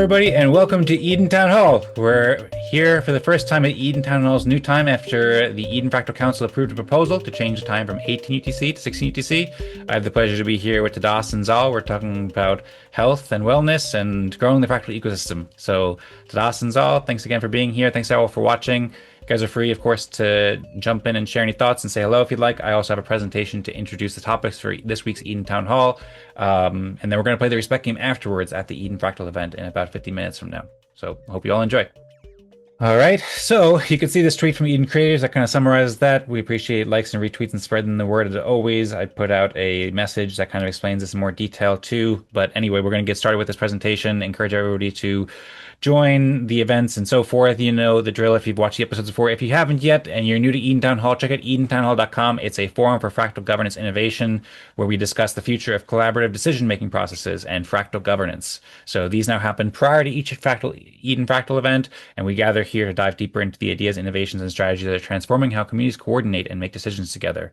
everybody, and welcome to Eden Town Hall. We're here for the first time at Eden Town Hall's new time after the Eden Fractal Council approved a proposal to change the time from 18 UTC to 16 UTC. I have the pleasure to be here with Tadas and Zaal. We're talking about health and wellness and growing the fractal ecosystem. So, Tadas and Zaal, thanks again for being here. Thanks all for watching. You guys are free, of course, to jump in and share any thoughts and say hello if you'd like. I also have a presentation to introduce the topics for this week's Eden Town Hall. And then we're going to play the Respect game afterwards at the Eden Fractal event in about 50 minutes from now. So hope you all enjoy. All right, so you can see this tweet from Eden Creators that kind of summarizes that. We appreciate likes and retweets and spreading the word as always. I put out a message that kind of explains this in more detail too. But anyway, we're going to get started with this presentation. Encourage everybody to join the events and so forth. You know the drill if you've watched the episodes before. If you haven't yet and you're new to Eden Town Hall, check out edentownhall.com. It's a forum for fractal governance innovation where we discuss the future of collaborative decision-making processes and fractal governance. So these now happen prior to each Eden Fractal event, and we gather here to dive deeper into the ideas, innovations, and strategies that are transforming how communities coordinate and make decisions together.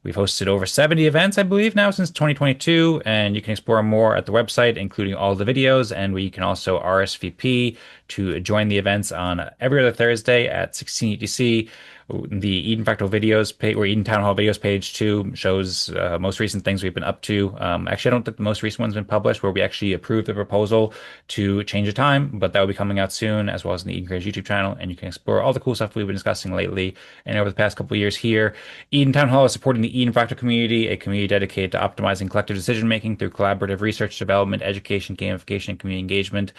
We've hosted over 70 events, I believe, now since 2022, and you can explore more at the website, including all the videos, and we can also RSVP to join the events on every other Thursday at 16 UTC. The Eden Fractal videos page, or Eden Town Hall videos page too, shows most recent things we've been up to. Actually, I don't think the most recent one's been published, where we actually approved the proposal to change the time, but that will be coming out soon, as well as in the Eden Creators YouTube channel, and you can explore all the cool stuff we've been discussing lately and over the past couple of years here. Eden Town Hall is supporting the Eden Fractal community, a community dedicated to optimizing collective decision-making through collaborative research, development, education, gamification, and community engagement.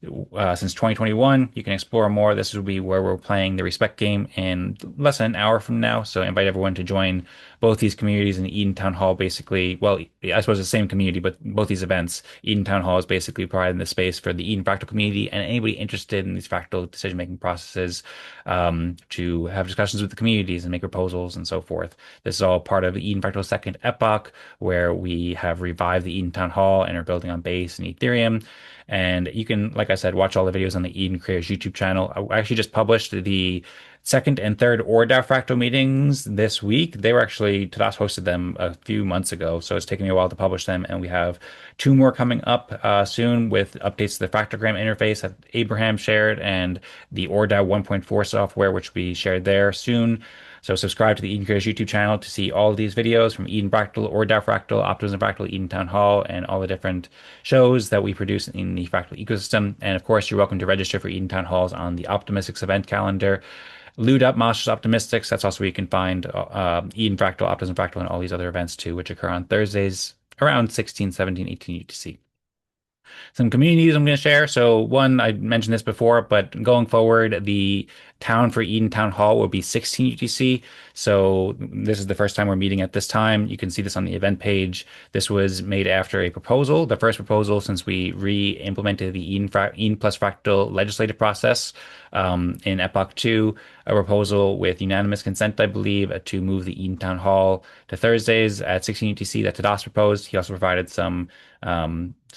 Since 2021, you can explore more. This will be where we're playing the Respect game in less than an hour from now. So I invite everyone to join both these communities in Eden Town Hall. Basically, well, I suppose the same community, but both these events. Eden Town Hall is basically providing the space for the Eden Fractal community and anybody interested in these fractal decision-making processes to have discussions with the communities and make proposals and so forth. This is all part of the Eden Fractal second epoch, where we have revived the Eden Town Hall and are building on Base and Ethereum. And you can, like I said, watch all the videos on the Eden Creators YouTube channel. I actually just published the second and third ORDAO fractal meetings this week. They were actually, Tadas hosted them a few months ago, so it's taking me a while to publish them. And we have two more coming up soon with updates to the Fractalgram interface that Abraham shared and the ORDAO 1.4 software, which will be shared there soon. So subscribe to the Eden Creators YouTube channel to see all of these videos from Eden Fractal, ORDAO Fractal, Optimism Fractal, Eden Town Hall, and all the different shows that we produce in the fractal ecosystem. And of course, you're welcome to register for Eden Town Halls on the Optimistics event calendar. Loot Up, Masters Optimistics, that's also where you can find Eden Fractal, Optimism Fractal, and all these other events too, which occur on Thursdays around 16, 17, 18 UTC. Some communities I'm going to share. So one, I mentioned this before, but going forward, the town for Eden Town Hall will be 16 UTC. So this is the first time we're meeting at this time. You can see this on the event page. This was made after a proposal, the first proposal since we re-implemented the Eden Plus Fractal legislative process in Epoch 2, a proposal with unanimous consent, I believe, to move the Eden Town Hall to Thursdays at 16 UTC that Tadas proposed. He also provided some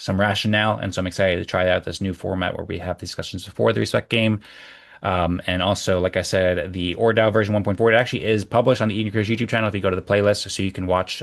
rationale, and so I'm excited to try out this new format where we have discussions before the Respect game. And also, like I said, the ORDAO version 1.4, it actually is published on the Eden Creators YouTube channel if you go to the playlist, so you can watch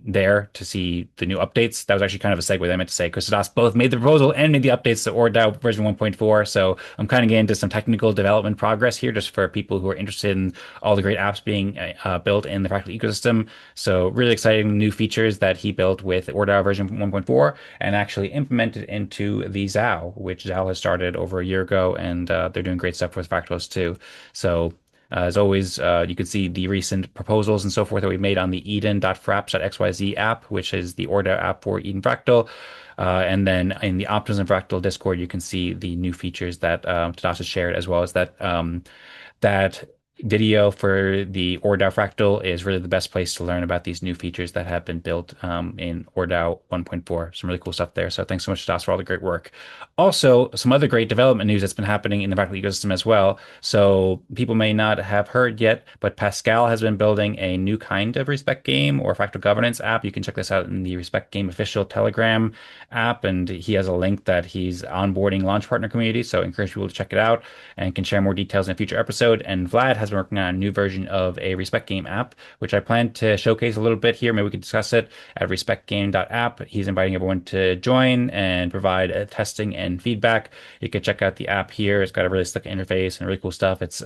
there to see the new updates. That was actually kind of a segue that I meant to say, because Tadas both made the proposal and made the updates to ORDAO version 1.4. So I'm kind of getting into some technical development progress here just for people who are interested in all the great apps being built in the Fractal ecosystem. So really exciting new features that he built with ORDAO version 1.4 and actually implemented into the Zaal, which Zaal has started over a year ago, and they're doing great stuff with Fractals too. So as always, you can see the recent proposals and so forth that we made on the eden.fraps.xyz app, which is the ORDAO app for Eden Fractal. And then in the Optimism Fractal Discord, you can see the new features that Tadas has shared, as well as that video for the ORDAO Fractal is really the best place to learn about these new features that have been built in ORDAO 1.4. Some really cool stuff there. So thanks so much, Das, for all the great work. Also, some other great development news that's been happening in the Fractal ecosystem as well. So people may not have heard yet, but Pascal has been building a new kind of Respect game or Fractal governance app. You can check this out in the Respect game official Telegram app, and he has a link that he's onboarding launch partner community. So I encourage people to check it out and can share more details in a future episode. And Vlad has has been working on a new version of a Respect Game app, which I plan to showcase a little bit here. Maybe we could discuss it at respectgame.app. He's inviting everyone to join and provide testing and feedback. You can check out the app here. It's got a really slick interface and really cool stuff. It's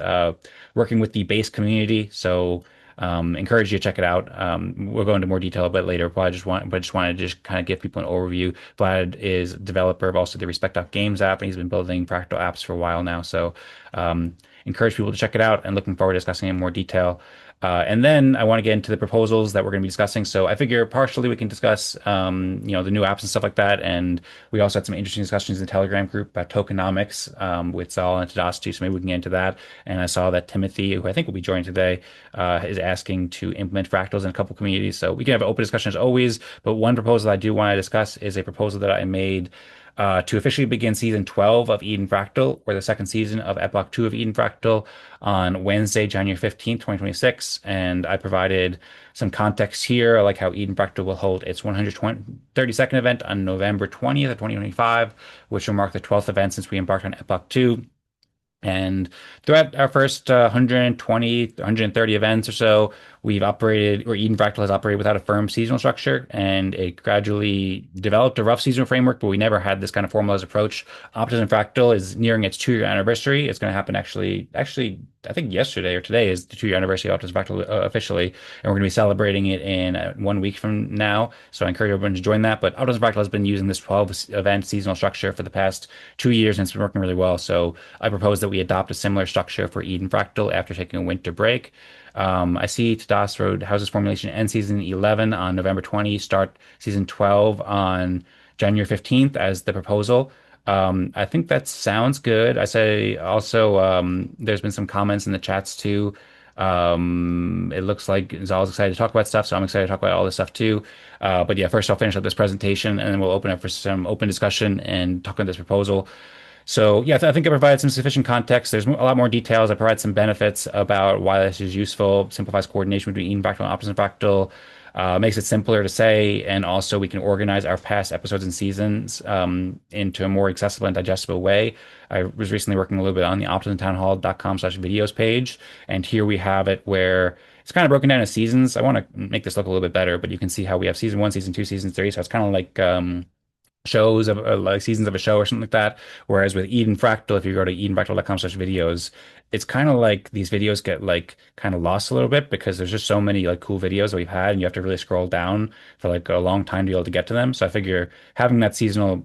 working with the base community, so encourage you to check it out. We'll go into more detail a bit later, but I just wanted to just kind of give people an overview. Vlad is developer of also the Respect Games app, and he's been building Fractal apps for a while now. So encourage people to check it out, and looking forward to discussing it in more detail. And then I want to get into the proposals that we're going to be discussing. So I figure partially we can discuss, the new apps and stuff like that. And we also had some interesting discussions in the Telegram group about tokenomics with Zaal and Tadas too. So maybe we can get into that. And I saw that Timothy, who I think will be joining today, is asking to implement fractals in a couple communities. So we can have an open discussion as always. But one proposal I do want to discuss is a proposal that I made to officially begin season 12 of Eden Fractal, or the second season of Epoch 2 of Eden Fractal, on Wednesday, January 15th, 2026. And I provided some context here, like how Eden Fractal will hold its 132nd event on November 20th of 2025, which will mark the 12th event since we embarked on Epoch 2. And throughout our first 120, 130 events or so, we've operated, or Eden Fractal has operated without a firm seasonal structure, and it gradually developed a rough seasonal framework, but we never had this kind of formalized approach. Optimism Fractal is nearing its 2-year anniversary. It's going to happen actually, I think yesterday or today is the 2-year anniversary of Optimism Fractal officially, and we're going to be celebrating it in 1 week from now. So I encourage everyone to join that. But Optimism Fractal has been using this 12-event seasonal structure for the past 2 years, and it's been working really well. So I propose that we adopt a similar structure for Eden Fractal after taking a winter break. I see Tadas wrote houses formulation end season 11 on November 20, start season 12 on January 15th as the proposal. I think that sounds good. I say also, there's been some comments in the chats too. It looks like Zaal's excited to talk about stuff, so I'm excited to talk about all this stuff too. But yeah, first I'll finish up this presentation, and then we'll open up for some open discussion and talk about this proposal. So yeah, I think I provided some sufficient context. There's a lot more details. I provide some benefits about why this is useful, simplifies coordination between Eden Fractal and Optimism Fractal, makes it simpler to say, and also we can organize our past episodes and seasons into a more accessible and digestible way. I was recently working a little bit on the optimismtownhall.com/videos page, and here we have it where it's kind of broken down as seasons. I want to make this look a little bit better, but you can see how we have season 1, season 2, season 3. So it's kind of like shows of like seasons of a show or something like that. Whereas with Eden Fractal, if you go to edenfractal.com/videos, it's kind of like these videos get like kind of lost a little bit because there's just so many like cool videos that we've had, and you have to really scroll down for like a long time to be able to get to them. So I figure having that seasonal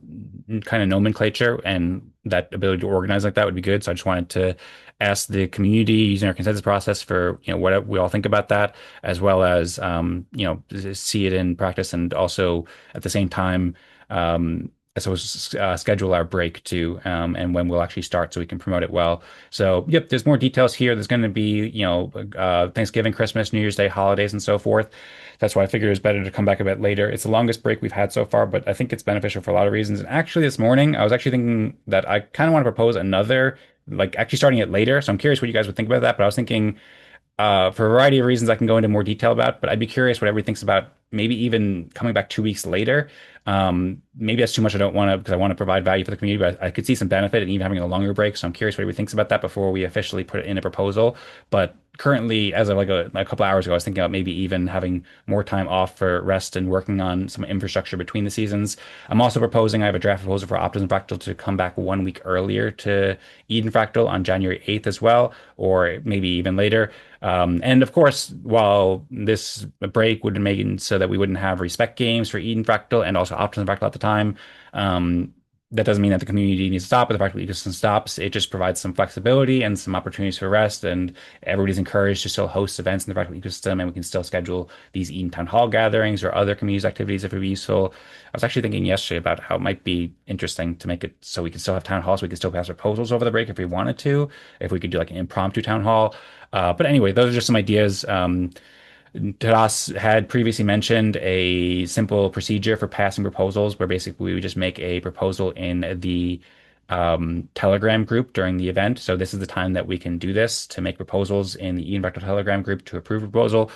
kind of nomenclature and that ability to organize like that would be good. So I just wanted to ask the community using our consensus process for what we all think about that, as well as see it in practice, and also at the same time so schedule our break too, and when we'll actually start so we can promote it well. So yep, there's more details here. There's going to be Thanksgiving, Christmas, New Year's Day, holidays, and so forth. That's why I figured it was better to come back a bit later. It's the longest break we've had so far, but I think it's beneficial for a lot of reasons. And actually this morning I was actually thinking that I kind of want to propose another, like actually starting it later. So I'm curious what you guys would think about that. But I was thinking for a variety of reasons I can go into more detail about, but I'd be curious what everybody thinks about maybe even coming back 2 weeks later. Maybe that's too much. I don't want to, because I want to provide value for the community, but I could see some benefit in even having a longer break. So I'm curious what everybody thinks about that before we officially put it in a proposal. But currently, as of like a couple hours ago, I was thinking about maybe even having more time off for rest and working on some infrastructure between the seasons. I'm also proposing, I have a draft proposal for Optimism Fractal to come back 1 week earlier to Eden Fractal on January 8th as well, or maybe even later. And of course, while this break would make it so that we wouldn't have respect games for Eden Fractal and also Optimism Fractal at the time, that doesn't mean that the community needs to stop, or the Fractal ecosystem stops. It just provides some flexibility and some opportunities for rest, and everybody's encouraged to still host events in the Fractal ecosystem, and we can still schedule these Eden Town Hall gatherings or other community activities if it would be useful. I was actually thinking yesterday about how it might be interesting to make it so we can still have town halls, we can still pass proposals over the break if we wanted to, if we could do like an impromptu town hall. But anyway, those are just some ideas. Tadas had previously mentioned a simple procedure for passing proposals where basically we would just make a proposal in the Telegram group during the event. So this is the time that we can do this, to make proposals in the Eden Fractal Telegram group to approve a proposal.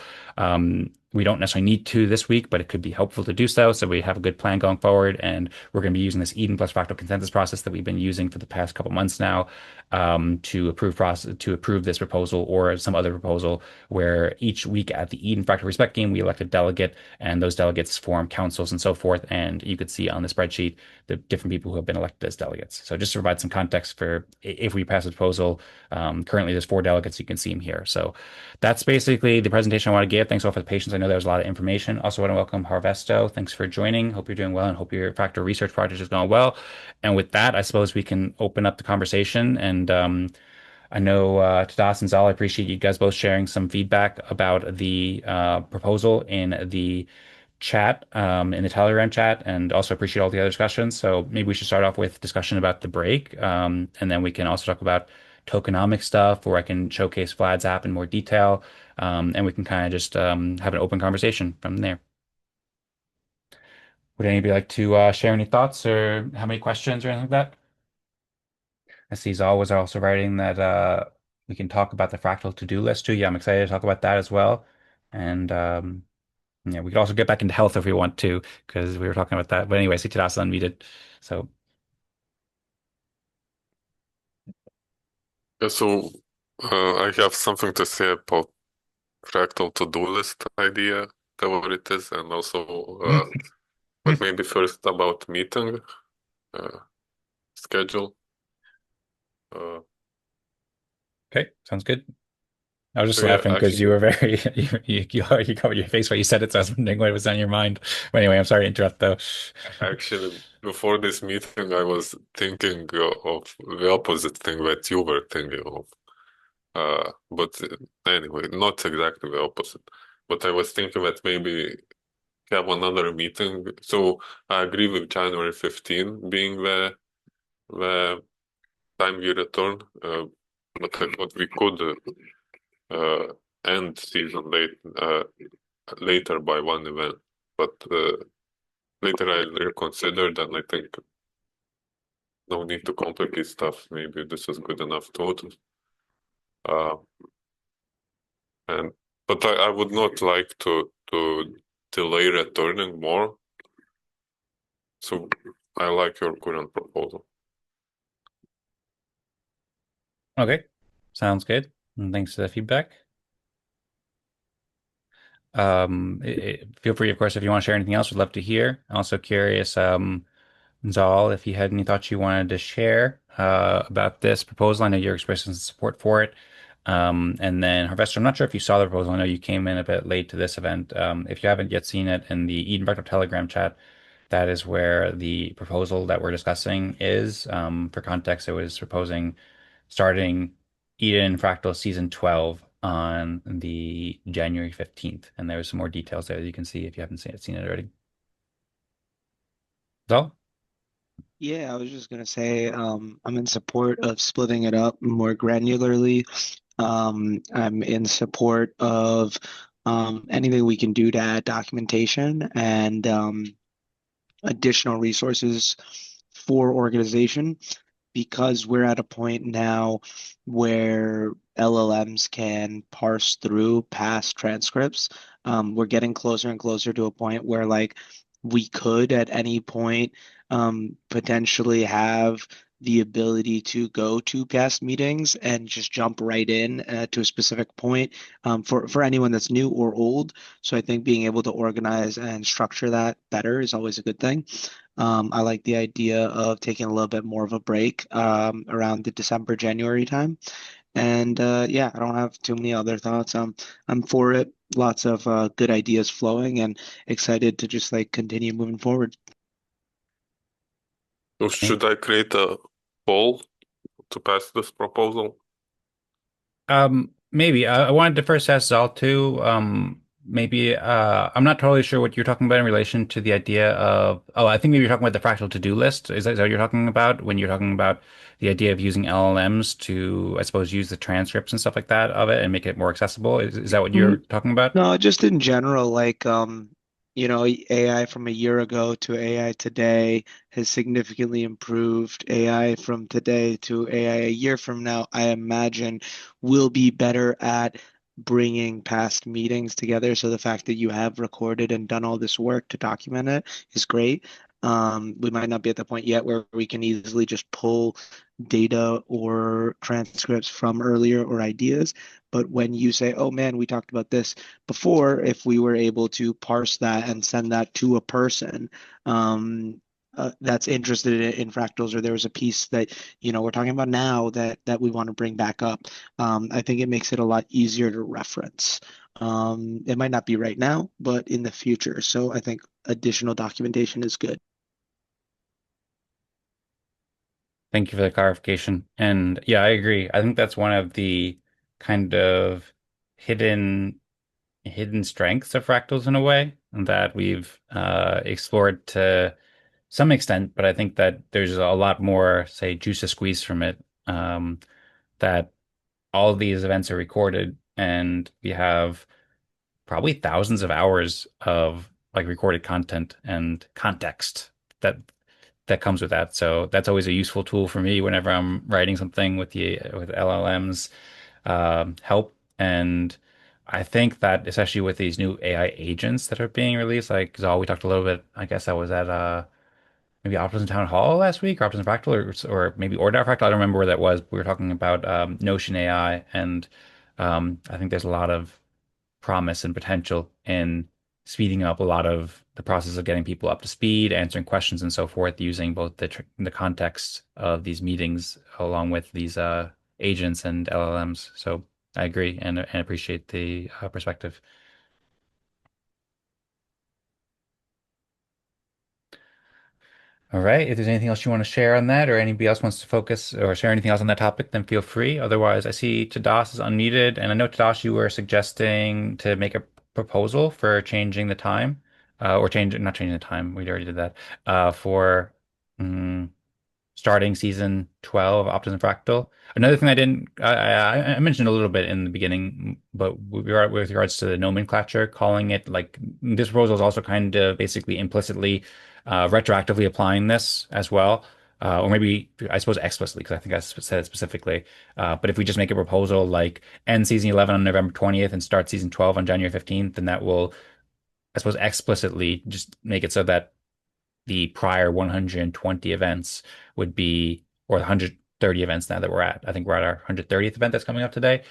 We don't necessarily need to this week, but it could be helpful to do so. So we have a good plan going forward, and we're going to be using this Eden Plus Fractal consensus process that we've been using for the past couple months now, to approve this proposal or some other proposal. Where each week at the Eden Fractal Respect game, we elect a delegate, and those delegates form councils and so forth. And you could see on the spreadsheet the different people who have been elected as delegates. So just to provide some context for if we pass a proposal, currently there's 4 delegates. You can see them here. So that's basically the presentation I want to give. Thanks all for the patience. I know there was a lot of information. Also want to welcome Harvesto. Thanks for joining. Hope you're doing well and hope your Fractal research project is going well. And with that, I suppose we can open up the conversation. And I know Tadas and Zaal, I appreciate you guys both sharing some feedback about the proposal in the chat, in the Telegram chat, and also appreciate all the other discussions. So maybe we should start off with discussion about the break, and then we can also talk about tokenomic stuff, or I can showcase Vlad's app in more detail, and we can kind of just have an open conversation from there. Would anybody like to share any thoughts or have any questions or anything like that? I see Zal was also writing that we can talk about the fractal to-do list too. Yeah, I'm excited to talk about that as well. And yeah, we could also get back into health if we want to, because we were talking about that. But anyway, I see Tadas unmuted. So, Yeah, so I have something to say about fractal to-do list idea, whatever it is, and also, but maybe first about meeting uh, schedule. okay, sounds good. I was just So yeah, laughing because you actually, were very you covered your face while you said it, so I was wondering what was on your mind. But anyway, I'm sorry to interrupt though. actually, before this meeting, I was thinking of the opposite thing that you were thinking of. But anyway, not exactly the opposite. But I was thinking that maybe have another meeting. So I agree with January 15 being the time we return. But I thought we could uh, end season later by one event. But later I reconsidered, and I think no need to complicate stuff. Maybe this is good enough total. Uh, and but I would not like to delay returning more. So I like your current proposal. Okay, sounds good. And thanks for the feedback. Feel free, of course, if you want to share anything else, we'd love to hear. I'm also curious, Zal, if you had any thoughts you wanted to share about this proposal. I know you're expressing some support for it. And then Harvester, I'm not sure if you saw the proposal. I know you came in a bit late to this event. If you haven't yet seen it in the Eden Fractal Telegram chat, that is where the proposal that we're discussing is. For context, it was proposing starting Eden Fractal Season 12 on the January 15th. And there's some more details there that you can see if you haven't seen it already. Zal? Yeah, I was just gonna say, I'm in support of splitting it up more granularly. I'm in support of anything we can do to add documentation and additional resources for organization because we're at a point now where LLMs can parse through past transcripts. We're getting closer and closer to a point where, like, we could at any point potentially have the ability to go to past meetings and just jump right in to a specific point for anyone that's new or old. So I think being able to organize and structure that better is always a good thing. I like the idea of taking a little bit more of a break around the December, January time. And yeah, I don't have too many other thoughts. I'm for it. Lots of good ideas flowing and excited to just like continue moving forward. So should I create a poll to pass this proposal? Maybe I wanted to first ask Zal too. Maybe I'm not totally sure what you're talking about in relation to the idea of. Oh, I think maybe you're talking about the fractal to-do list. Is that what you're talking about when you're talking about the idea of using LLMs to, I suppose, use the transcripts and stuff like that of it and make it more accessible? Is that what you're talking about? No, just in general, like AI from a year ago to AI today has significantly improved. AI from today to AI a year from now, I imagine will be better at bringing past meetings together. So the fact that you have recorded and done all this work to document it is great. We might not be at the point yet where we can easily just pull data or transcripts from earlier or ideas. But when you say, oh man, we talked about this before, if we were able to parse that and send that to a person, that's interested in fractals, or there was a piece that we're talking about now that we want to bring back up. I think it makes it a lot easier to reference. It might not be right now, but in the future. So I think additional documentation is good. Thank you for the clarification. And yeah, I agree. I think that's one of the kind of hidden hidden strengths of fractals in a way that we've explored to some extent, but I think that there's a lot more, say, juice to squeeze from it. That all of these events are recorded, and we have probably thousands of hours of like recorded content and context that comes with that. So that's always a useful tool for me whenever I'm writing something with the with LLM's help. And I think that especially with these new AI agents that are being released, like Zaal, we talked a little bit. I guess I was at maybe Optimism Town Hall last week, or Optimism Fractal, or maybe ORDAO Fractal. I don't remember where that was. We were talking about Notion AI, and I think there's a lot of promise and potential in speeding up a lot of the process of getting people up to speed, answering questions, and so forth, using both the context of these meetings along with these agents and LLMs. So I agree and appreciate the perspective. All right. If there's anything else you want to share on that, or anybody else wants to focus or share anything else on that topic, then feel free. Otherwise, I see Tadas is unmuted, and I know Tadas, you were suggesting to make a proposal for changing the time, or not changing the time. We already did that. For mm, starting season 12 Optimism Fractal. Another thing I didn't I mentioned a little bit in the beginning, but with regards to the nomenclature, calling it like this proposal is also kind of basically implicitly retroactively applying this as well. Or maybe I suppose explicitly, because I think I said it specifically. But if we just make a proposal like end season 11 on November 20th and start season 12 on January 15th, then that will, I suppose, explicitly just make it so that the prior 120 events would be, or 130 events now that we're at. I think we're at our 130th event that's coming up today.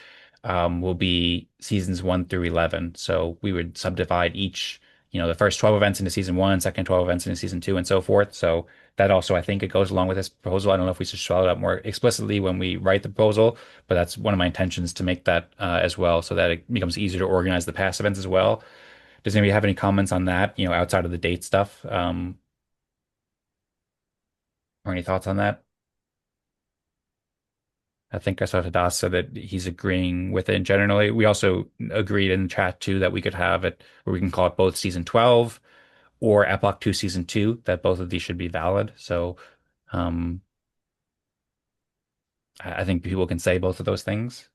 Will be seasons 1 through 11. So we would subdivide each, the first 12 events into season one, second 12 events into season two, and so forth. So that also, I think it goes along with this proposal. I don't know if we should spell it out more explicitly when we write the proposal, but that's one of my intentions to make that as well, so that it becomes easier to organize the past events as well. Does anybody have any comments on that, outside of the date stuff? Or any thoughts on that? I think I saw Tadas said that he's agreeing with it generally. We also agreed in the chat too that we could have it where we can call it both season 12 or Epoch 2 season 2, that both of these should be valid. So um, I think people can say both of those things.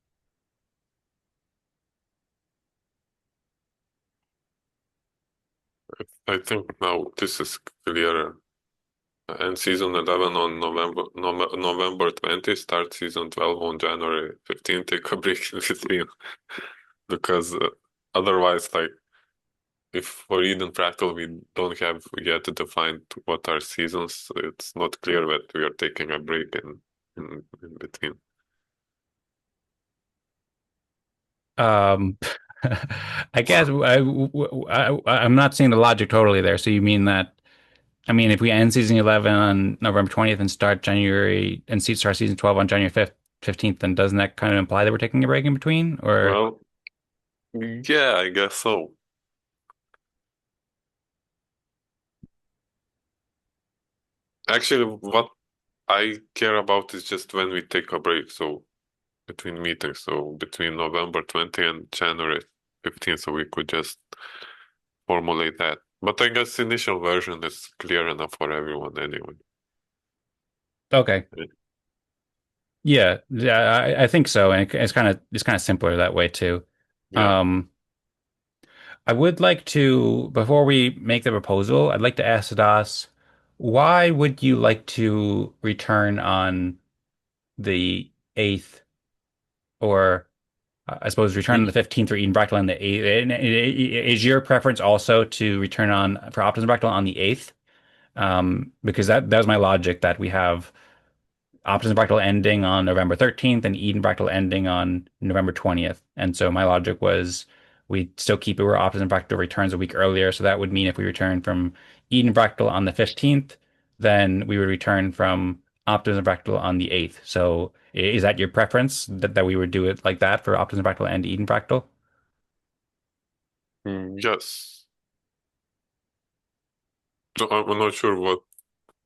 I think now this is clearer. And season 11 on November 20, start season 12 on January 15, take a break in between. Because otherwise, like, if for Eden Fractal we don't have yet defined what are seasons, it's not clear that we are taking a break in between. Um, I guess I'm not seeing the logic totally there. So you mean that, I mean, if we end season 11 on November 20th and start season 12 on January 5th, 15th, then doesn't that kind of imply that we're taking a break in between? Or, Well, yeah, I guess so. Actually, what I care about is just when we take a break. So between meetings, so between November 20 and January 15th, so we could just formulate that. But I guess the initial version is clear enough for everyone anyway. okay. Yeah, I think so. And it's kind of simpler that way too. Yeah. Um, I would like to, before we make the proposal, I'd like to ask Das, why would you like to return on the 8th or I suppose return on the 15th for Eden Fractal and the 8th. Is your preference also to return on for Optimism Fractal on the 8th? Because that was my logic that we have Optimism Fractal ending on November 13th and Eden Fractal ending on November 20th. And so my logic was we still keep it where Optimism Fractal returns a week earlier. So that would mean if we return from Eden Fractal on the 15th, then we would return from Optimism Fractal on the 8th. So is that your preference that we would do it like that for Optimism Fractal and Eden Fractal? Yes. So I'm not sure what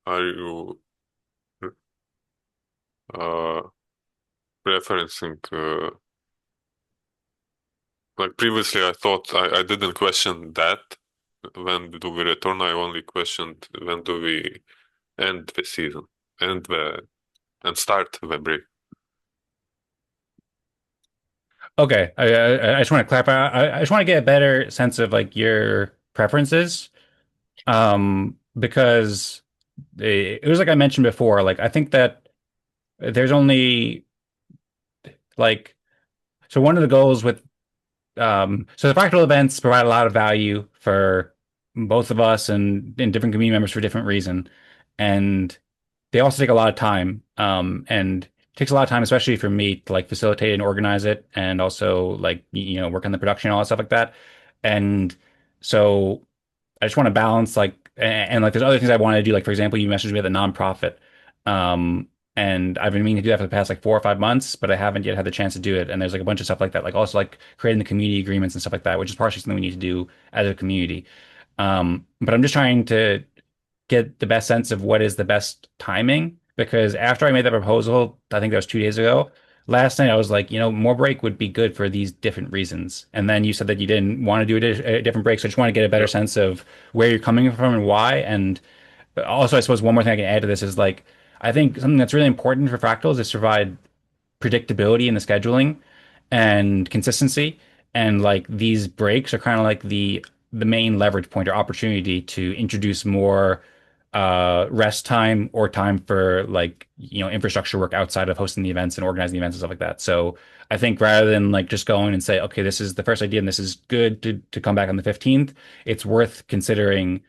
are you uh referencing. Like previously, I thought I didn't question that. When do we return? I only questioned when do we end the season, end the and start the break. Okay, I just want to clarify. I just want to get a better sense of like your preferences, because it was like I mentioned before. Like I think that there's only like so one of the goals with so the fractal events provide a lot of value for both of us and different community members for different reason, and they also take a lot of time. And it takes a lot of time, especially for me, to like facilitate and organize it, and also like work on the production and all that stuff like that. And so I just want to balance like and like there's other things I want to do. Like for example, you messaged me at the nonprofit. And I've been meaning to do that for the past like 4 or 5 months, but I haven't yet had the chance to do it. And there's like a bunch of stuff like that, like also like creating the community agreements and stuff like that, which is partially something we need to do as a community. But I'm just trying to get the best sense of what is the best timing because after I made that proposal, I think that was 2 days ago. Last night I was like, more break would be good for these different reasons. And then you said that you didn't want to do a different break, so I just want to get a better Yeah. sense of where you're coming from and why. And also, I suppose one more thing I can add to this is like I think something that's really important for fractals is to provide predictability in the scheduling and consistency. And like these breaks are kind of like the main leverage point or opportunity to introduce more rest time or time for like infrastructure work outside of hosting the events and organizing the events and stuff like that. So I think rather than like just going and say, okay, this is the first idea and this is good to come back on the 15th, it's worth considering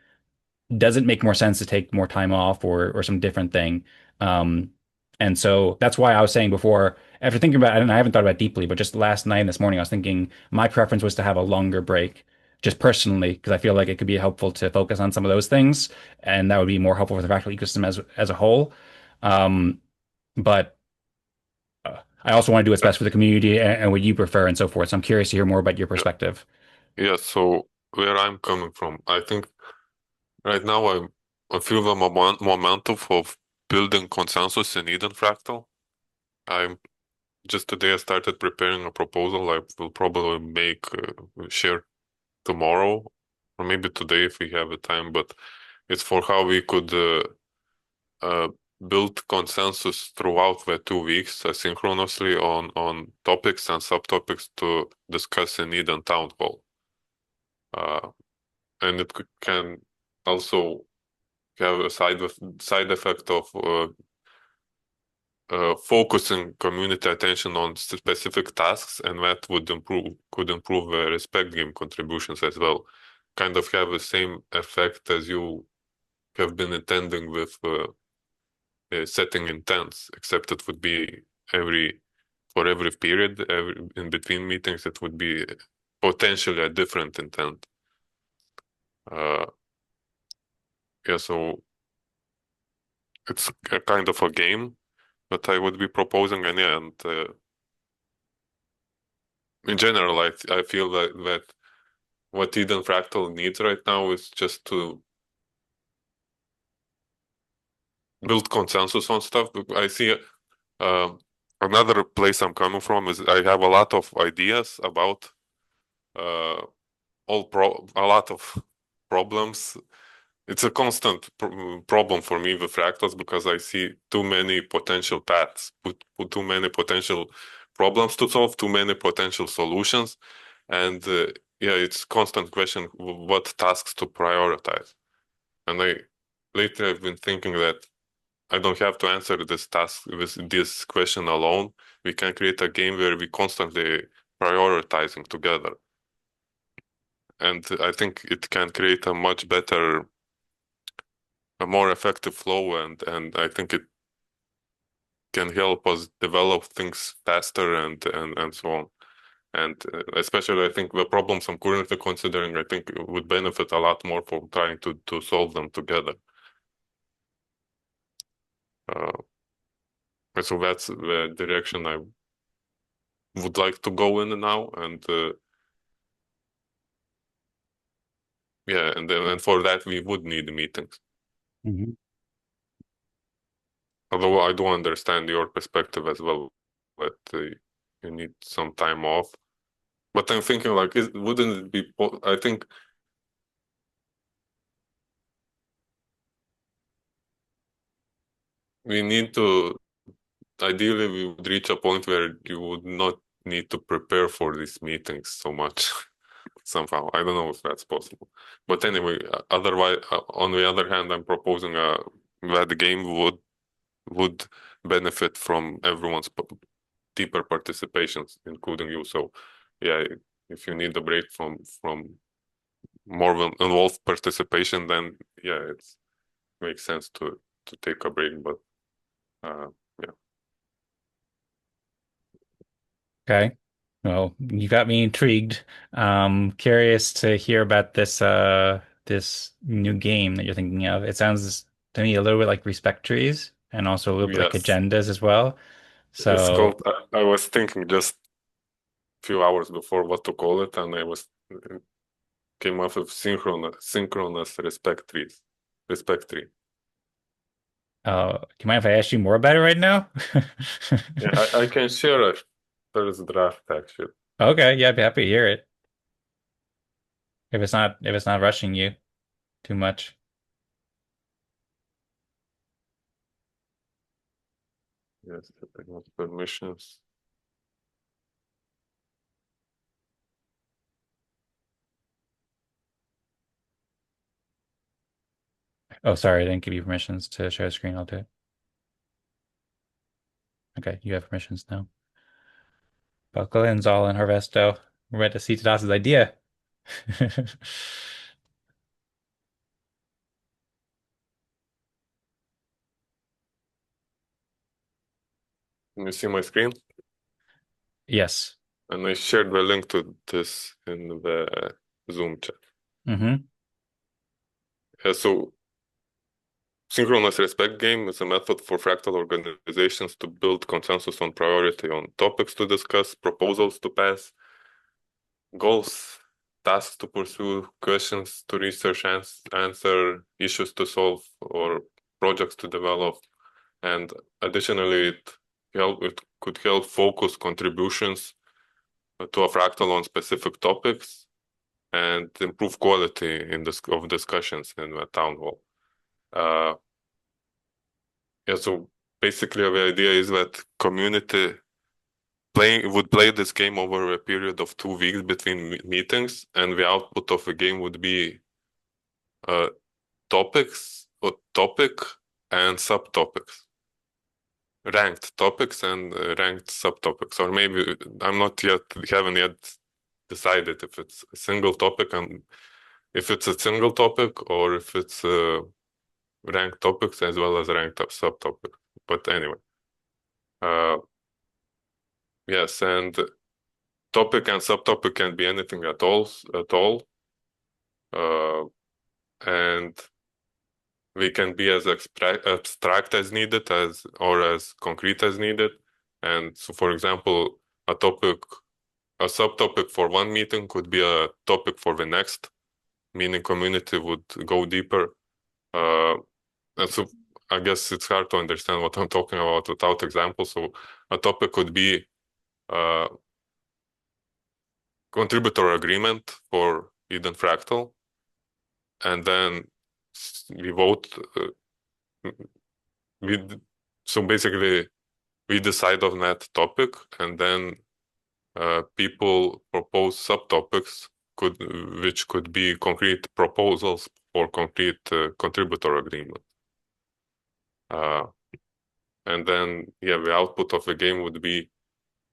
does it make more sense to take more time off or some different thing? Um, and so that's why I was saying before, after thinking about it, and I haven't thought about it deeply, but just last night and this morning, I was thinking my preference was to have a longer break, just personally, because I feel like it could be helpful to focus on some of those things, and that would be more helpful for the fractal ecosystem as a whole. Um, but I also want to do what's best for the community and what you prefer and so forth. So I'm curious to hear more about your Yeah. perspective. Yeah. So where I'm coming from, I think right now I feel the momentum of building consensus in Eden Fractal. I'm just today I started preparing a proposal I will probably make share tomorrow or maybe today if we have the time, but it's for how we could uh, build consensus throughout the 2 weeks asynchronously on topics and subtopics to discuss in Eden Town Hall. And it can also have a side effect of focusing community attention on specific tasks, and that could improve the respect game contributions as well. Kind of have the same effect as you have been intending with setting intents, except it would be for every period, in between meetings, it would be potentially a different intent. Yeah, so it's a kind of a game that I would be proposing, and yeah, and in general, I feel that what Eden Fractal needs right now is just to build consensus on stuff. I see another place I'm coming from is I have a lot of ideas about uh, a lot of problems. It's a constant problem for me with fractals because I see too many potential paths, put too many potential problems to solve, too many potential solutions, and yeah, it's constant question what tasks to prioritize. And lately I've been thinking that I don't have to answer this task with this question alone. We can create a game where we constantly prioritizing together. And I think it can create a much better, a more effective flow, and I think it can help us develop things faster and so on. And especially, I think the problems I'm currently considering, I think would benefit a lot more from trying to solve them together. So that's the direction I would like to go in now, and yeah, and for that we would need meetings. Mm-hmm. Although I do understand your perspective as well, that you need some time off. But I'm thinking, like, wouldn't it be? I think we need to. Ideally, we would reach a point where you would not need to prepare for these meetings so much. Somehow, I don't know if that's possible. But anyway, otherwise, on the other hand, I'm proposing that the game would benefit from everyone's deeper participations, including you. So, yeah, if you need a break from more involved participation, then yeah, it makes sense to take a break. But yeah, Okay. Well, you got me intrigued. Curious to hear about this new game that you're thinking of. It sounds to me a little bit like Respect Trees and also a little bit like yes, Cagendas as well. it's So, called. I was thinking just a few hours before what to call it, and I was came up with synchronous respect trees, respect tree. do you mind if I ask you more about it right now? Yeah, I can share a first draft actually. Okay, yeah, I'd be happy to hear it. If it's not rushing you too much. Yes, setting up permissions. Oh, sorry, I didn't give you permissions to share the screen. I'll do it. Okay, you have permissions now. Buckle in, Zaal and Harvesto. We're ready to see Tadas's idea. Can you see my screen? Yes. And I shared the link to this in the Zoom chat. Mm-hmm. So Synchronous Respect game is a method for fractal organizations to build consensus on priority on topics to discuss, proposals to pass, goals, tasks to pursue, questions to research and answer, issues to solve, or projects to develop. And additionally, it could help focus contributions to a fractal on specific topics and improve quality of discussions in the town hall. Yeah, so basically the idea is that community would play this game over a period of 2 weeks between meetings, and the output of the game would be topic and subtopics, ranked topics and ranked subtopics, or maybe haven't yet decided if it's a single topic and if it's a single topic or if it's ranked topics as well as ranked subtopics. But anyway, uh, yes, and topic and subtopic can be anything at all, uh, and we can be as abstract as needed or as concrete as needed. And so, for example, a subtopic for one meeting could be a topic for the next, meaning community would go deeper. And so I guess it's hard to understand what I'm talking about without examples. So a topic could be uh, contributor agreement for Eden Fractal, and then we vote. We so basically we decide on that topic, and then people propose subtopics, which could be concrete proposals for concrete contributor agreement. And then yeah, the output of the game would be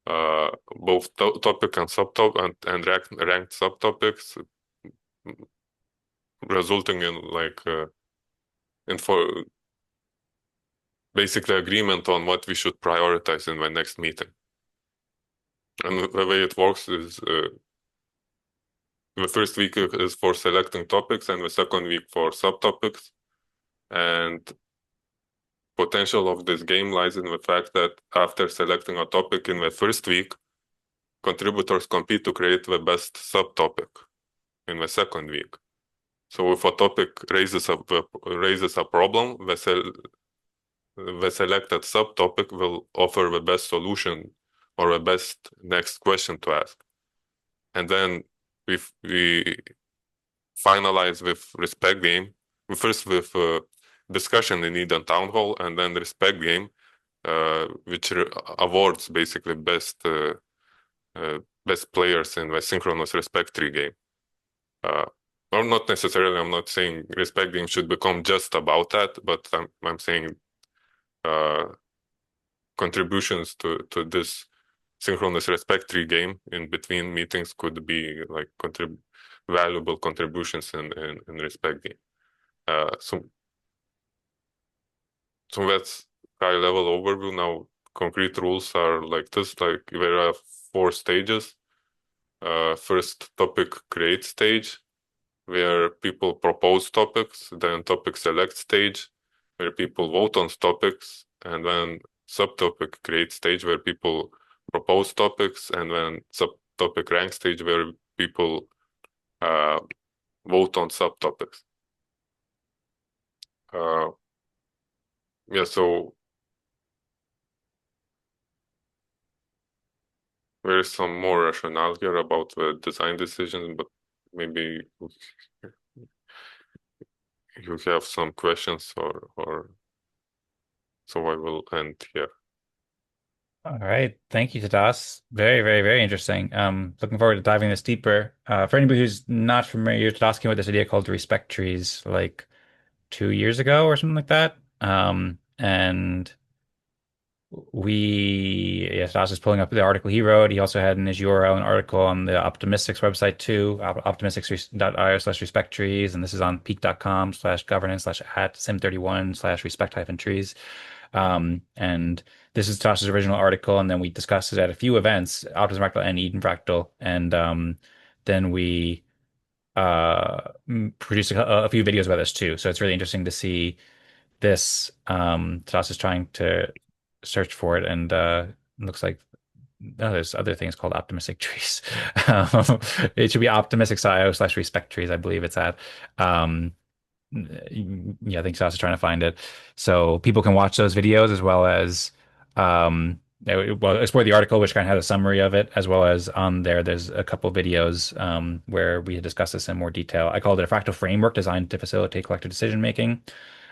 both topic and subtopic and ranked subtopics, resulting in for basically agreement on what we should prioritize in the next meeting. And the way it works is the first week is for selecting topics and the second week for subtopics. And potential of this game lies in the fact that after selecting a topic in the first week, contributors compete to create the best subtopic in the second week. So if a topic raises a problem, the selected subtopic will offer the best solution or the best next question to ask. And then we finalize with respect game. First with discussion in Eden Town Hall, and then respect game, which awards basically best players in the Synchronous Respect Tree game. Or not necessarily, I'm not saying respect game should become just about that, but I'm saying contributions to this Synchronous Respect Tree game in between meetings could be like valuable contributions in respect game. So that's high level overview. Now concrete rules are like this, like there are 4 stages. First topic create stage, where people propose topics, then topic select stage, where people vote on topics, and then subtopic create stage, where people propose topics, and then subtopic rank stage, where people vote on subtopics. Yeah, so there is some more rationale here about the design decisions, but maybe you have some questions or so I will end here. All right. Thank you, Tadas. Very, very, very interesting. Looking forward to diving this deeper. For anybody who's not familiar, Tadas came with this idea called respect trees like 2 years ago or something like that. And yes, Tadas is pulling up the article he wrote. He also had in his URL an article on the Optimistics website too, optimistics.io/respect trees. And this is on peak.com/governance/@sim31/respect-trees. And this is Tasha's original article, and then we discussed it at a few events, Optimism Fractal and Eden Fractal, and then we produced a few videos about this too. So it's really interesting to see this. Tadas is trying to search for it, and it looks like there's other things called optimistic trees. It should be optimistics.io/respect trees, I believe it's at. Yeah, I think Sasha's trying to find it. So people can watch those videos as well as explore the article, which kind of had a summary of it, as well as on there's a couple videos where we discuss this in more detail. I called it a fractal framework designed to facilitate collective decision making.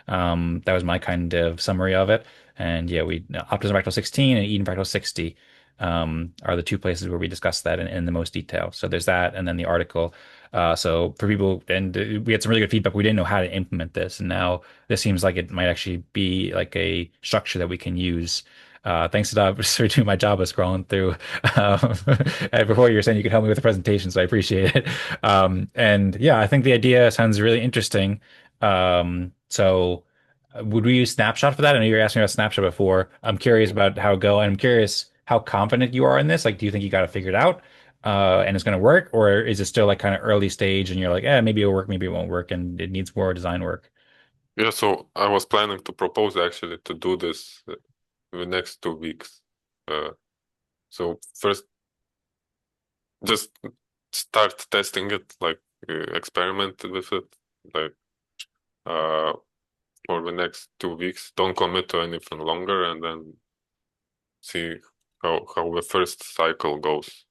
That was my kind of summary of it. And yeah, Optimism Fractal 16 and Eden Fractal 60 are the 2 places where we discuss that in the most detail. So there's that, and then the article. So for people, and we had some really good feedback. We didn't know how to implement this, and now this seems like it might actually be like a structure that we can use. Thanks to Dob for doing my job of scrolling through. And before you were saying you could help me with the presentation, so I appreciate it. And yeah, I think the idea sounds really interesting. So would we use Snapshot for that? I know you were asking about Snapshot before. I'm curious about how it go, and I'm curious how confident you are in this. Like, do you think you got it figured out, and it's going to work, or is it still like kind of early stage, and you're like, maybe it'll work, maybe it won't work, and it needs more design work? Yeah, so I was planning to propose actually to do this the next 2 weeks. So first, just start testing it, like experiment with it, like for the next 2 weeks. Don't commit to anything longer, and then see how the first cycle goes.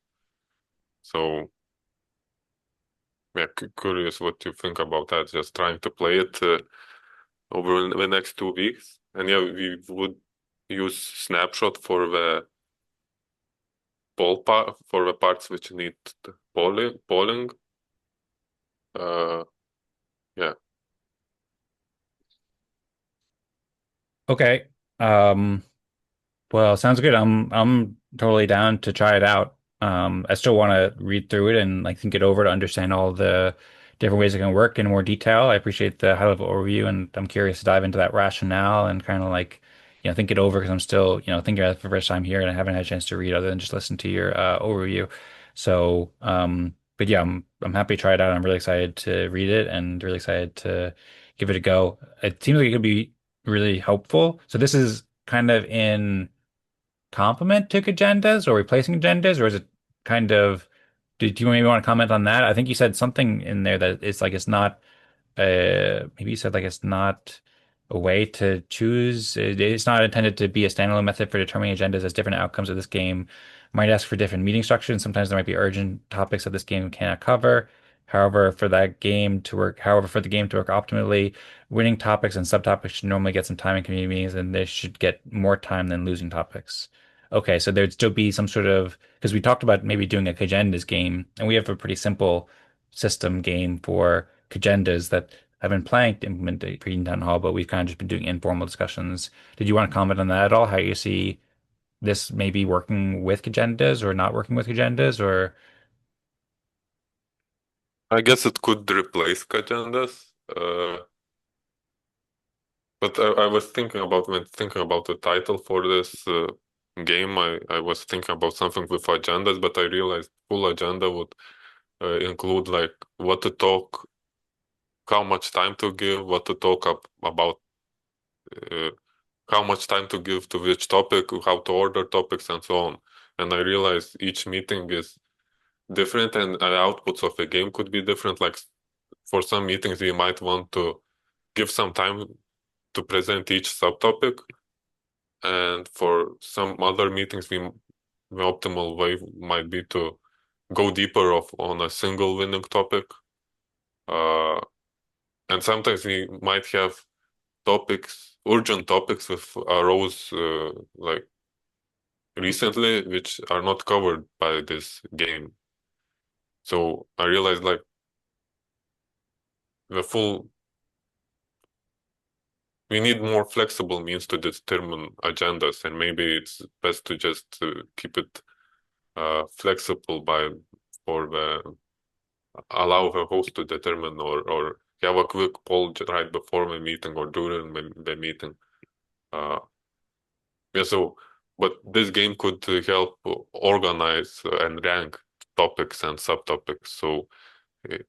So yeah, curious what you think about that. Just trying to play it over the next 2 weeks, and yeah, we would use Snapshot for the for the parts which need polling. Yeah. Okay. Um, Well, sounds good. I'm totally down to try it out. I still want to read through it and like think it over to understand all the different ways it can work in more detail. I appreciate the high level overview, and I'm curious to dive into that rationale and kind of like, think it over because I'm still, thinking about it for the first time here and I haven't had a chance to read other than just listen to your overview. So, but yeah, I'm happy to try it out. I'm really excited to read it and really excited to give it a go. It seems like it could be really helpful. So this is kind of in complement to Cagendas or replacing Cagendas, or is it kind of, did you maybe want to comment on that? I think you said something in there that it's like it's not maybe you said like it's not a way to choose. It's not intended to be a standalone method for determining agendas as different outcomes of this game might ask for different meeting structures. And sometimes there might be urgent topics that this game cannot cover. However, for the game to work optimally, winning topics and subtopics should normally get some time in community meetings, and they should get more time than losing topics. Okay, so there'd still be some sort of, because we talked about maybe doing a Cagendas game, and we have a pretty simple system game for Cagendas that I've been planning to implement it for Eden Town Hall, but we've kind of just been doing informal discussions. Did you want to comment on that at all? How you see this maybe working with Cagendas or not working with Cagendas, or I guess it could replace Cagendas. But I was thinking about when thinking about the title for this game, I was thinking about something with agendas, but I realized full agenda would include like what to talk, how much time to give, what to talk about, uh, how much time to give to which topic, how to order topics, and so on. And I realized each meeting is different, and the outputs of a game could be different. Like for some meetings, we might want to give some time to present each subtopic. And for some other meetings, the optimal way might be to go deeper on a single winning topic. Uh, and sometimes we might have urgent topics with arose like recently, which are not covered by this game. So I realized like the full, we need more flexible means to determine agendas, and maybe it's best to just keep it flexible for the allow the host to determine or have a quick poll right before the meeting or during the meeting. Uh, yeah, so, but this game could help organize and rank topics and subtopics. So it,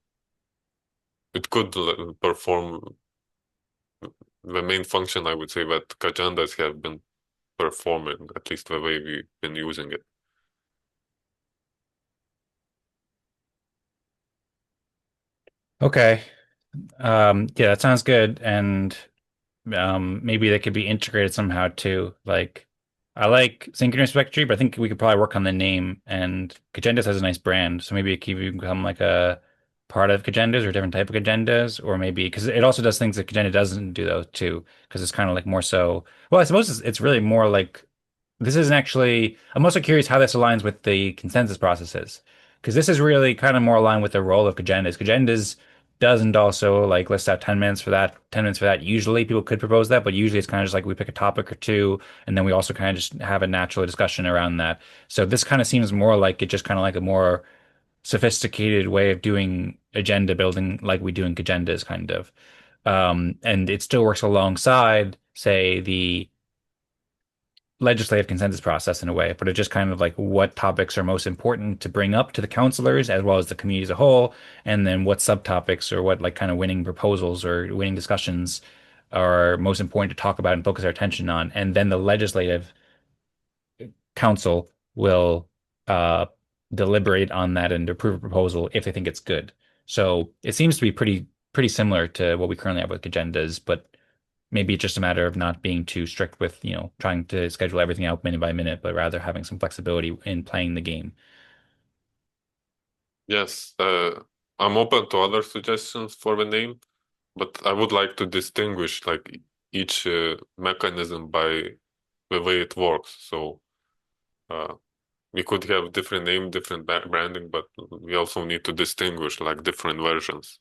it could perform the main function, I would say, that Cagendas have been performing, at least the way we've been using it. okay. Yeah, that sounds good. And maybe they could be integrated somehow too. Like, I like Synchronous Respect Tree, but I think we could probably work on the name. And Cagendas has a nice brand, so maybe it could become like a part of Cagendas or a different type of Cagendas, or maybe because it also does things that Cagenda doesn't do though too, because it's kind of like more so. Well, I suppose it's really more like this isn't actually. I'm also curious how this aligns with the consensus processes, because this is really kind of more aligned with the role of Cagendas. Cagendas doesn't also like list out 10 minutes for that, 10 minutes for that. Usually people could propose that, but usually it's kind of just like we pick a topic or two, and then we also kind of just have a natural discussion around that. So this kind of seems more like it just kind of like a more sophisticated way of doing agenda building like we do in Cagendas kind of. And it still works alongside, say, the legislative consensus process in a way, but it's just kind of like what topics are most important to bring up to the counselors as well as the community as a whole, and then what subtopics or what like kind of winning proposals or winning discussions are most important to talk about and focus our attention on. And then the legislative council will deliberate on that and approve a proposal if they think it's good. So it seems to be pretty similar to what we currently have with agendas, but maybe it's just a matter of not being too strict with, trying to schedule everything out minute by minute, but rather having some flexibility in playing the game. Yes, I'm open to other suggestions for the name, but I would like to distinguish like each mechanism by the way it works. So uh, we could have different name, different branding, but we also need to distinguish like different versions.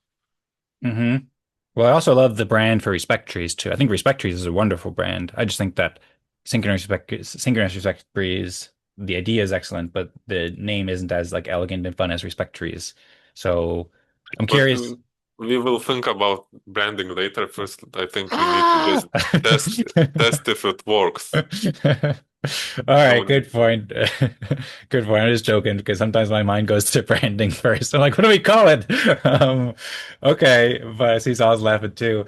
Hmm. Well, I also love the brand for Respect Trees too. I think Respect Trees is a wonderful brand. I just think that synchronous respect trees. The idea is excellent, but the name isn't as like elegant and fun as respect trees. So I'm But curious. we will think about branding later. First, I think we need to just test test if it works. All right, So good point. Good point. I'm just joking because sometimes my mind goes to branding first. I'm like, what do we call it? Okay, but I see Zal's laughing too.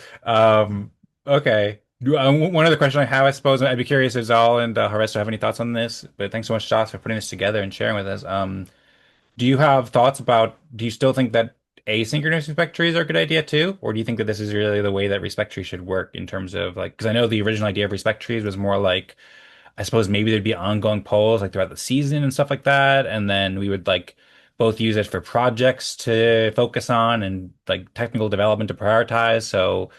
Okay. One other question I have, I suppose, I'd be curious if Zal and Horesto have any thoughts on this. But thanks so much, Josh, for putting this together and sharing with us. Do you have thoughts about, do you still think that asynchronous respect trees are a good idea too? Or do you think that this is really the way that respect trees should work in terms of like, because I know the original idea of respect trees was more like, I suppose maybe there'd be ongoing polls like throughout the season and stuff like that. And then we would like both use it for projects to focus on and like technical development to prioritize. So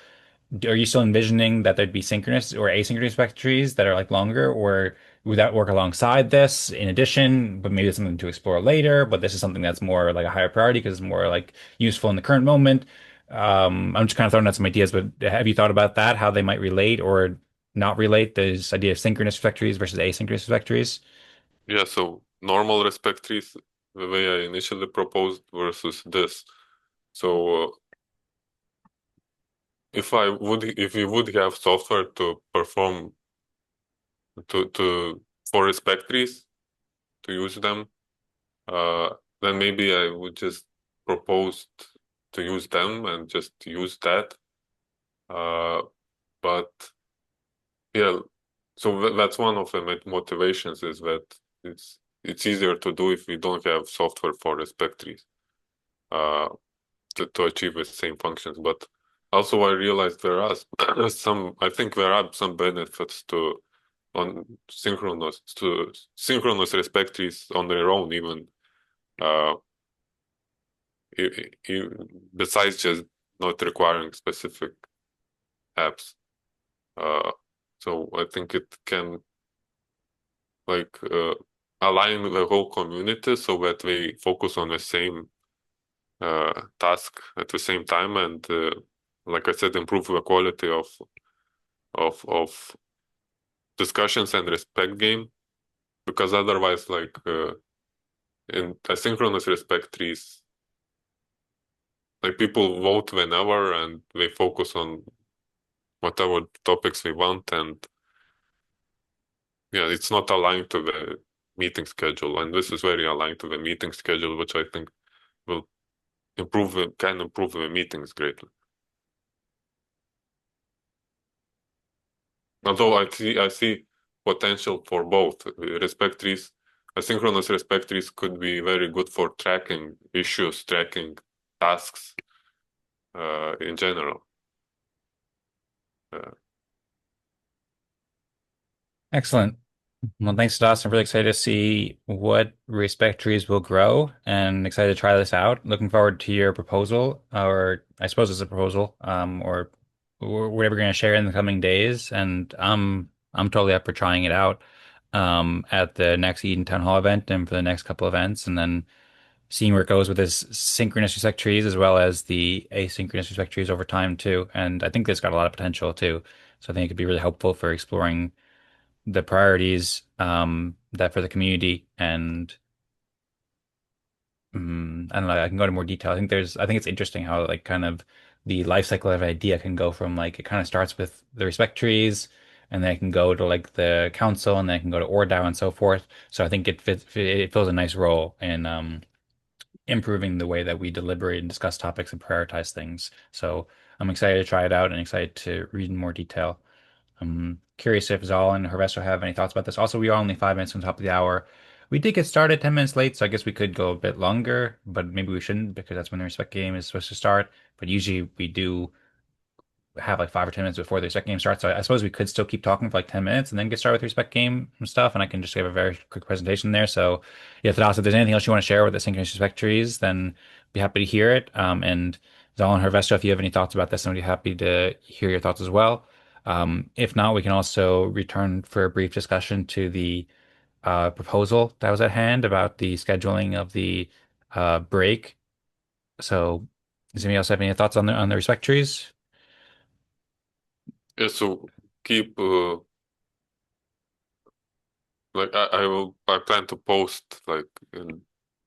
are you still envisioning that there'd be synchronous or asynchronous respect trees that are like longer, or would that work alongside this in addition? But maybe it's something to explore later. But this is something that's more like a higher priority because it's more like useful in the current moment. I'm just kind of throwing out some ideas, but have you thought about that? How they might relate or not relate? This idea of synchronous respect trees versus asynchronous respect trees. yeah, so normal respect trees, the way I initially proposed versus this. So if we would have software to perform to for respect trees to use them, uh, then maybe I would just propose to use them and just use that. Uh, but yeah, so that's one of the motivations is that it's easier to do if we don't have software for respect trees uh, to achieve the same functions. But also I realized there are I think there are some benefits to on synchronous respect trees on their own even uh, besides just not requiring specific apps. Uh, so I think it can like align the whole community so that they focus on the same task at the same time and like I said, improve the quality of discussions and respect game because otherwise like in asynchronous respect trees like people vote whenever and they focus on whatever topics they want and yeah it's not aligned to the meeting schedule and this is very aligned to the meeting schedule which I think will can improve the meetings greatly. Although I see potential for both. Respect trees, asynchronous respect trees could be very good for tracking issues, tracking tasks in general. Uh, Excellent. Well, thanks, Tadas. I'm really excited to see what respect trees will grow and excited to try this out. Looking forward to your proposal, or I suppose it's a proposal, or whatever you're going to share in the coming days. And I'm totally up for trying it out at the next Eden Town Hall event and for the next couple events, and then seeing where it goes with this synchronous respect trees as well as the asynchronous respect trees over time too. And I think this got a lot of potential too. So I think it could be really helpful for exploring the priorities that for the community and I don't know, I can go into more detail. I think it's interesting how like kind of the life cycle of an idea can go from like it kind of starts with the respect trees and then it can go to like the council and then it can go to ORDAO and so forth. So I think it fills a nice role in improving the way that we deliberate and discuss topics and prioritize things. So I'm excited to try it out and excited to read in more detail. I'm curious if Zal and Hervesto have any thoughts about this. Also, we are only 5 minutes from the top of the hour. We did get started 10 minutes late, so I guess we could go a bit longer, but maybe we shouldn't because that's when the respect game is supposed to start. But usually we do have like 5 or 10 minutes before the respect game starts. So I suppose we could still keep talking for like 10 minutes and then get started with the respect game and stuff. And I can just give a very quick presentation there. So yeah, Tadas, if there's anything else you want to share with the synchronous respect trees, then be happy to hear it. And Zal and Hervesto, if you have any thoughts about this, I'd be happy to hear your thoughts as well. If not, we can also return for a brief discussion to the proposal that was at hand about the scheduling of the break. So does anybody else have any thoughts on the respect trees? yeah, so keep like I plan to post like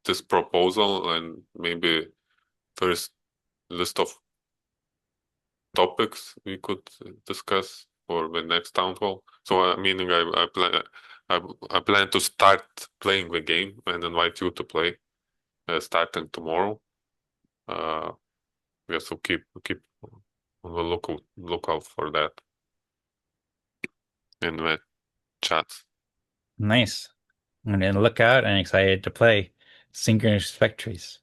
this proposal and maybe first list of topics we could discuss for the next town hall. So meaning I plan to start playing the game and invite you to play starting tomorrow. Uh, yeah, so keep on the lookout for that in the chat. Nice. I'm in the lookout and excited to play Synchronous Respect Trees.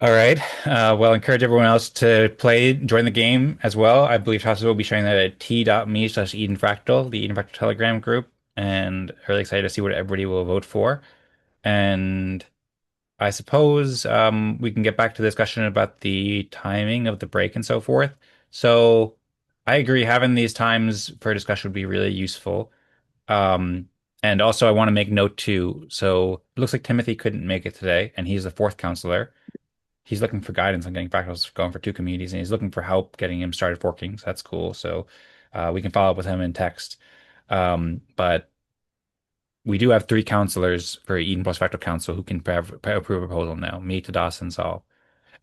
All right. Well, encourage everyone else to play, join the game as well. I believe Tadas will be sharing that at t.me/Eden Fractal, the Eden Fractal Telegram group, and really excited to see what everybody will vote for. And I suppose we can get back to the discussion about the timing of the break and so forth. So I agree, having these times for discussion would be really useful. Um, and also, I want to make note too. So it looks like Timothy couldn't make it today, and he's the fourth counselor. He's looking for guidance on getting fractals going for two communities, and he's looking for help getting him started forking. So that's cool. So we can follow up with him in text. But we do have three counselors for Eden Plus Fractal Council who can approve a proposal now. Me, Tadas, and Zaal.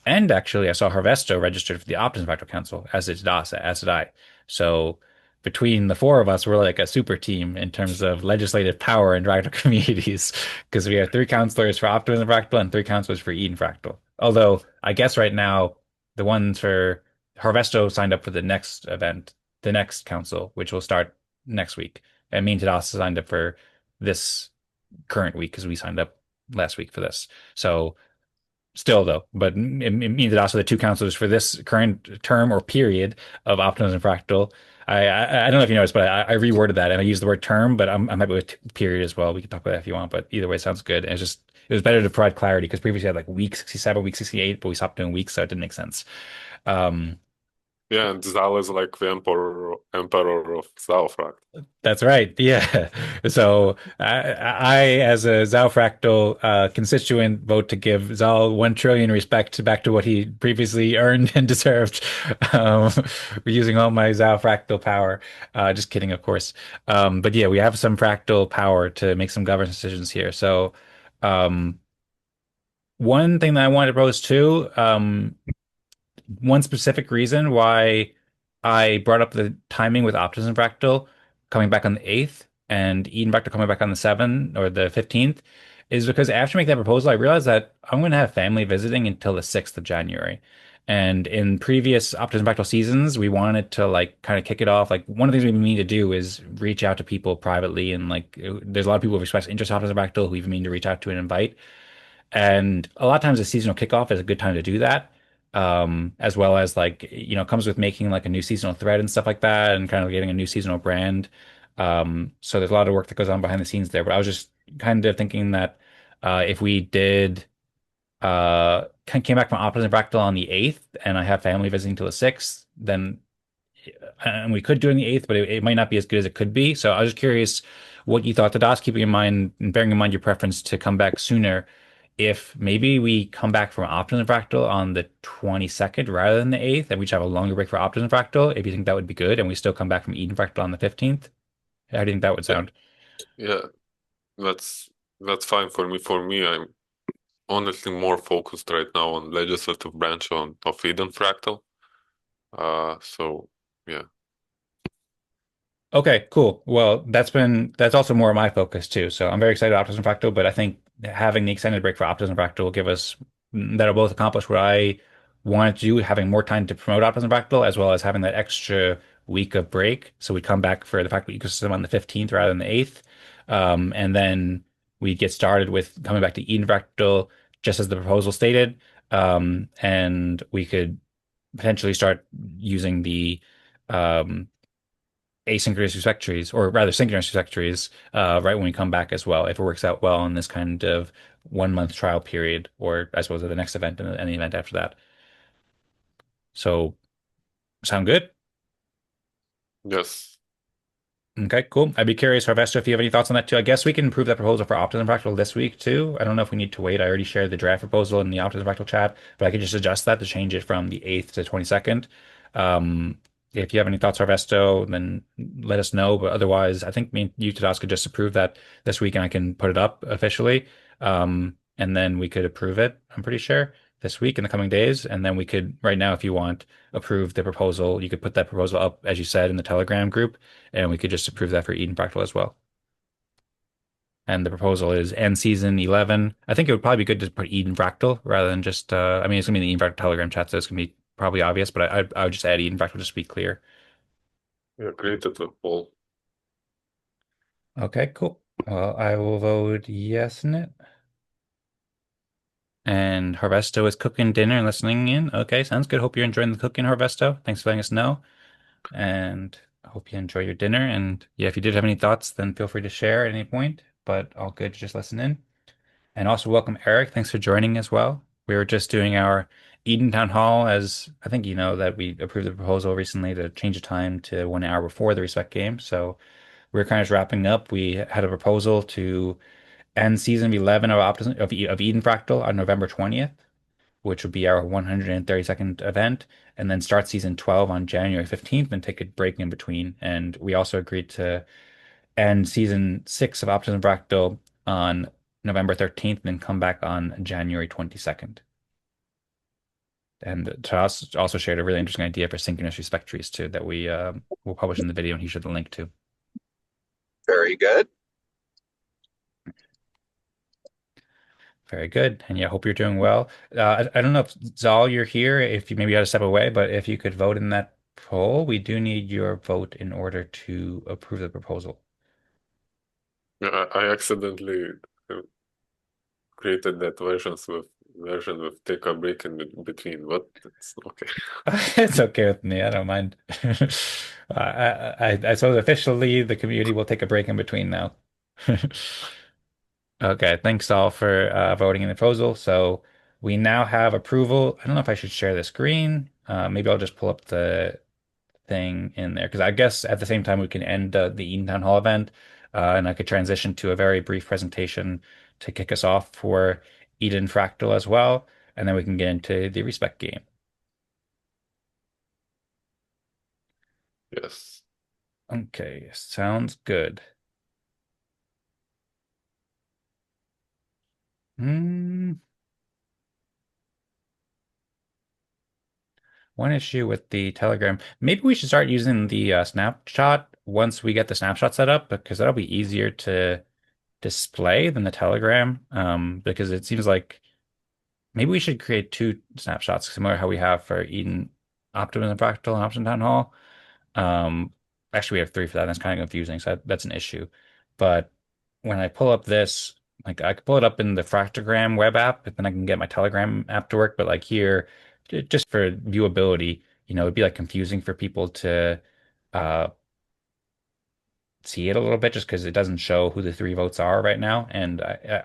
And actually, I saw Harvesto registered for the Optimism Fractal Council, as did Das, as did I. So between the four of us, we're like a super team in terms of legislative power in fractal communities, because we have three counselors for Optimism Fractal and three counselors for Eden Fractal. Although I guess right now, the ones for Harvesto signed up for the next event, the next council, which will start next week. And me and Tadas signed up for this current week because we signed up last week for this. So still, though, but it means that also the two counselors for this current term or period of Optimism Fractal. I don't know if you noticed, but I reworded that and I used the word term, but I'm happy with period as well. We can talk about that if you want, but either way, sounds good. And it was better to provide clarity because previously I had like week 67, week 68, but we stopped doing weeks, so it didn't make sense. Um, Yeah, and Zal is like the emperor of Zaal. That's right. Yeah. So as a Zaal Fractal constituent, vote to give Zaal 1 trillion respect back to what he previously earned and deserved. Um, using all my Zaal Fractal power. Just kidding, of course. But yeah, we have some fractal power to make some governance decisions here. So um, one thing that I wanted to propose too, one specific reason why I brought up the timing with Optimism Fractal coming back on the 8th and Eden Fractal coming back on the 7th or the 15th is because after making that proposal, I realized that I'm going to have family visiting until the 6th of January. And in previous Optimism Fractal seasons, we wanted to like kind of kick it off. Like one of the things we need to do is reach out to people privately. And like there's a lot of people who've expressed interest in Optimism Fractal who we mean to reach out to and invite. And a lot of times a seasonal kickoff is a good time to do that. As well as like, comes with making like a new seasonal thread and stuff like that and kind of getting a new seasonal brand. So there's a lot of work that goes on behind the scenes there. But I was just kind of thinking that if we did came back from Optimism Fractal on the 8th and I have family visiting till the 6th, then and we could do it on the 8th, but it might not be as good as it could be. So I was just curious what you thought, Tadas, keeping in mind and bearing in mind your preference to come back sooner. If maybe we come back from Optimism Fractal on the 22nd rather than the 8th, and we just have a longer break for Optimism Fractal, if you think that would be good, and we still come back from Eden Fractal on the 15th, how do you think that would Yeah, sound? yeah, that's that's fine for me. For me, I'm honestly more focused right now on legislative branch of Eden Fractal. So yeah, Okay, cool. Well, that's also more of my focus too. So I'm very excited about Optimism Fractal, but I think having the extended break for Optimism Fractal will give us that'll both accomplish what I wanted to do, having more time to promote Optimism Fractal, as well as having that extra week of break. So we come back for the Fractal ecosystem on the 15th rather than the 8th. And then we get started with coming back to Eden Fractal, just as the proposal stated. And we could potentially start using the um, asynchronous respect trees, or rather synchronous respect trees, right when we come back as well, if it works out well in this kind of 1 month trial period, or I suppose at the next event and any event after that. So, sound good? yes, Okay, cool. I'd be curious, Harvester, if you have any thoughts on that too. I guess we can improve that proposal for Optimism Fractal this week too. I don't know if we need to wait. I already shared the draft proposal in the Optimism Fractal chat, but I could just adjust that to change it from the 8th to 22nd. Um, if you have any thoughts, Harvesto, then let us know. But otherwise, I think me and you, Tadas, could just approve that this week, and I can put it up officially. And then we could approve it, I'm pretty sure, this week in the coming days. And then we could, right now, if you want, approve the proposal. You could put that proposal up, as you said, in the Telegram group, and we could just approve that for Eden Fractal as well. And the proposal is end season 11. I think it would probably be good to put Eden Fractal rather than just, I mean, it's going to be in the Eden Fractal Telegram chat, so it's going to be probably obvious, but I would just add Eden Fractal just to be clear. Yeah, created a poll. Okay, cool. Well, I will vote yes in it. And Harvesto is cooking dinner and listening in. Okay, sounds good. Hope you're enjoying the cooking, Harvesto. Thanks for letting us know. And I hope you enjoy your dinner. And yeah, if you did have any thoughts, then feel free to share at any point. But all good, just listen in. And also welcome Eric. Thanks for joining as well. We were just doing our Eden Town Hall, as I think you know that we approved the proposal recently to change the time to 1 hour before the respect game. So we're kind of wrapping up. We had a proposal to end season 11 of Eden Fractal on November 20th, which would be our 132nd event, and then start season 12 on January 15th and take a break in between. And we also agreed to end season 6 of Optimism Fractal on November 13th and then come back on January 22nd. And Tadas also shared a really interesting idea for synchronous respect trees too that we will publish in the video, and he shared the link to. Very good. Very good. And yeah, hope you're doing well. I don't know if Zaal, you're here, if you maybe had to step away, but if you could vote in that poll, we do need your vote in order to approve the proposal. Yeah, I accidentally uh, created that version with take a break in between, but it's okay. It's okay with me. I don't mind. I suppose officially the community will take a break in between now. Okay, thanks all for voting in the proposal. So we now have approval. I don't know if I should share the screen. Maybe I'll just pull up the thing in there because I guess at the same time we can end the Eden Town Hall event, and I could transition to a very brief presentation to kick us off for Eden Fractal as well, and then we can get into the respect game. Yes. Okay, sounds good. Hmm. One issue with the Telegram, maybe we should start using the snapshot once we get the snapshot set up because that'll be easier to display than the Telegram. Because it seems like maybe we should create two snapshots, similar to how we have for Eden Optimism Fractal and Optimism Town Hall. Um, Actually, we have three for that. That's kind of confusing, so that's an issue. But when I pull up this, like I could pull it up in the Fractalgram web app, and then I can get my Telegram app to work. But like here, just for viewability, it'd be like confusing for people to uh, see it a little bit just because it doesn't show who the three votes are right now. And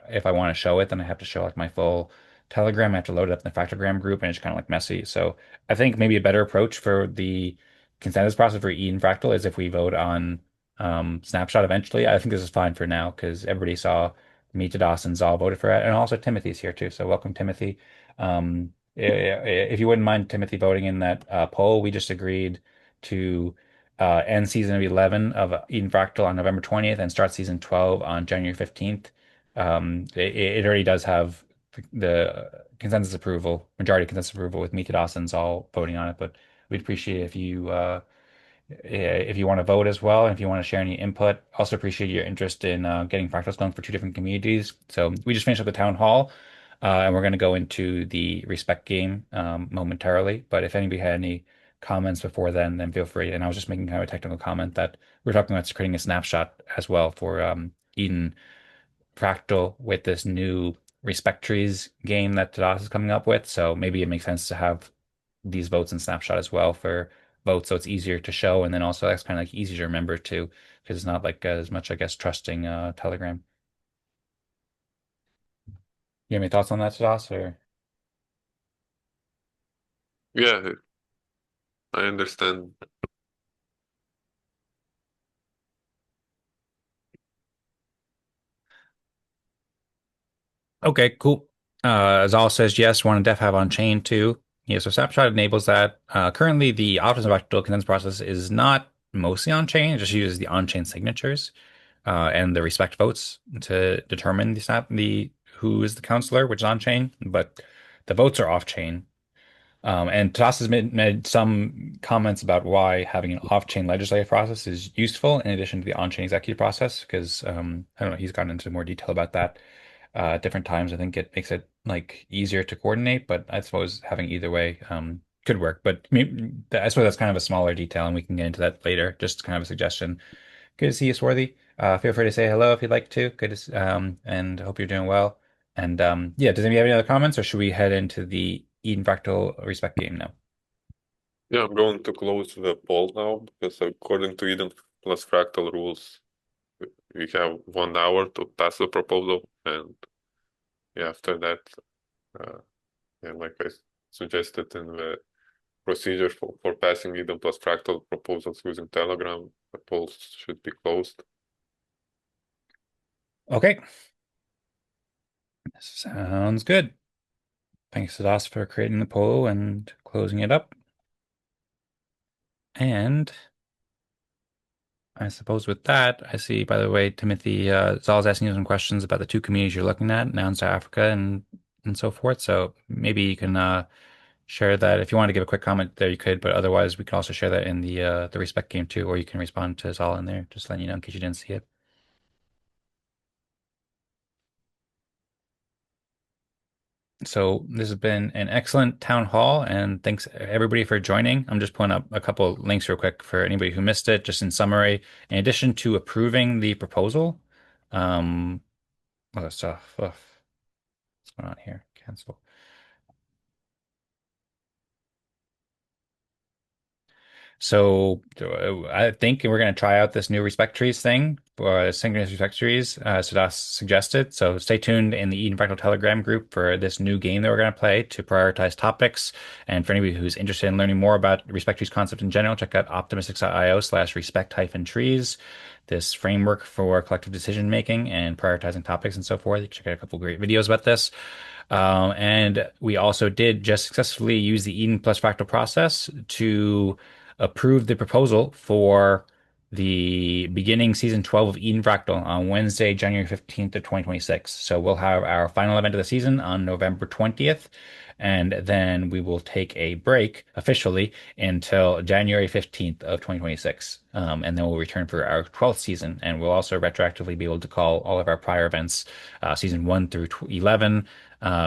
if I want to show it, then I have to show like my full Telegram. I have to load it up in the Fractalgram group, and it's kind of like messy. So I think maybe a better approach for the consensus process for Eden Fractal is if we vote on Snapshot eventually. I think this is fine for now because everybody saw me, Tadas, and Zaal voted for it, and also Timothy's here too. So welcome, Timothy. If you wouldn't mind Timothy voting in that poll, we just agreed to end season of 11 of Eden Fractal on November 20th and start season 12 on January 15th. It already does have the consensus approval, majority consensus approval with me, Tadas, and Zaal voting on it, but we'd appreciate if you want to vote as well, and if you want to share any input. Also appreciate your interest in getting fractals going for two different communities. So we just finished up the town hall, and we're going to go into the respect game momentarily. But if anybody had any comments before then feel free. And I was just making kind of a technical comment that we're talking about creating a snapshot as well for Eden Fractal with this new respect trees game that Tadas is coming up with. So maybe it makes sense to have these votes in snapshot as well for votes, so it's easier to show, and then also that's kind of like easier to remember too, because it's not like as much, I guess, trusting Telegram. You have any thoughts on that, Tadas? Or Yeah, I understand. okay, cool. Zal says yes. Want to def have on chain too. Yeah, so Snapshot enables that. Currently, the Optimism Fractal consensus process is not mostly on-chain. It just uses the on-chain signatures and the respect votes to determine the who is the counselor, which is on-chain, but the votes are off-chain. And Tadas has made some comments about why having an off-chain legislative process is useful in addition to the on-chain executive process, because I don't know, he's gotten into more detail about that at different times. I think it makes it like easier to coordinate, but I suppose having either way could work. But I suppose that's kind of a smaller detail, and we can get into that later. Just kind of a suggestion. Good to see you, Swarthy. Feel free to say hello if you'd like to. And hope you're doing well. And yeah, does anybody have any other comments, or should we head into the Eden Fractal Respect game now? Yeah, I'm going to close the poll now because according to Eden Plus Fractal rules, we have 1 hour to pass the proposal, and yeah, after that, and like I suggested in the procedure for passing Eden Plus Fractal proposals using Telegram, the polls should be closed. Okay. Sounds good. Thanks to Das for creating the poll and closing it up. And I suppose with that, I see, by the way, Timothy Zaal's asking you some questions about the two communities you're looking at now in South Africa and so forth. So maybe you can share that. If you want to give a quick comment there, you could, but otherwise we can also share that in the respect game too, or you can respond to Zaal in there, just letting you know in case you didn't see it. So this has been an excellent town hall, and thanks everybody for joining. I'm just pulling up a couple links real quick for anybody who missed it. Just in summary, in addition to approving the proposal, other stuff. Ugh, what's going on here? Cancel. So I think we're going to try out this new respect trees thing for synchronous respect trees. Tadas suggested. So stay tuned in the Eden Fractal Telegram group for this new game that we're going to play to prioritize topics. And for anybody who's interested in learning more about respect trees concept in general, check out optimistics.io/respect-trees. This framework for collective decision making and prioritizing topics and so forth. You can check out a couple great videos about this. And we also did just successfully use the Eden Plus Fractal process to approve the proposal for the beginning season 12 of Eden Fractal on Wednesday, January 15th of 2026. So we'll have our final event of the season on November 20th. And then we will take a break officially until January 15th of 2026. And then we'll return for our 12th season. And we'll also retroactively be able to call all of our prior events, season 1 through 11,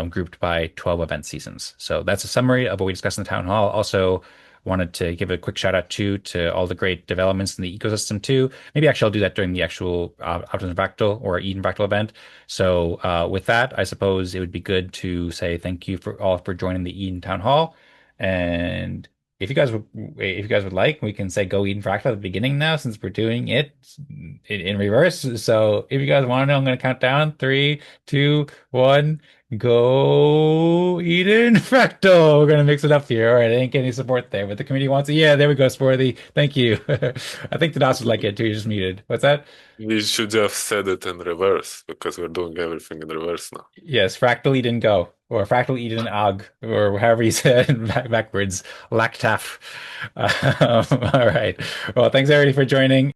grouped by 12 event seasons. So that's a summary of what we discussed in the town hall. Also, wanted to give a quick shout out to all the great developments in the ecosystem too. Maybe actually I'll do that during the actual Optimism Fractal or Eden Fractal event. So with that, I suppose it would be good to say thank you for all for joining the Eden Town Hall. And if you guys would like, we can say go Eden Fractal at the beginning now since we're doing it in reverse. So if you guys want to know, I'm going to count down 3, 2, 1. Go Eden Fractal. We're gonna mix it up here. All right, I didn't get any support there, but the community wants it. Yeah, there we go, Sporty. Thank you. I think the DOS would like it too. You're just muted. What's that? We should have said it in reverse because we're doing everything in reverse now. Yes, Fractal Eden Go, or Fractal Eden Og, or however you said backwards. Lactaf. All right. Well, thanks everybody for joining.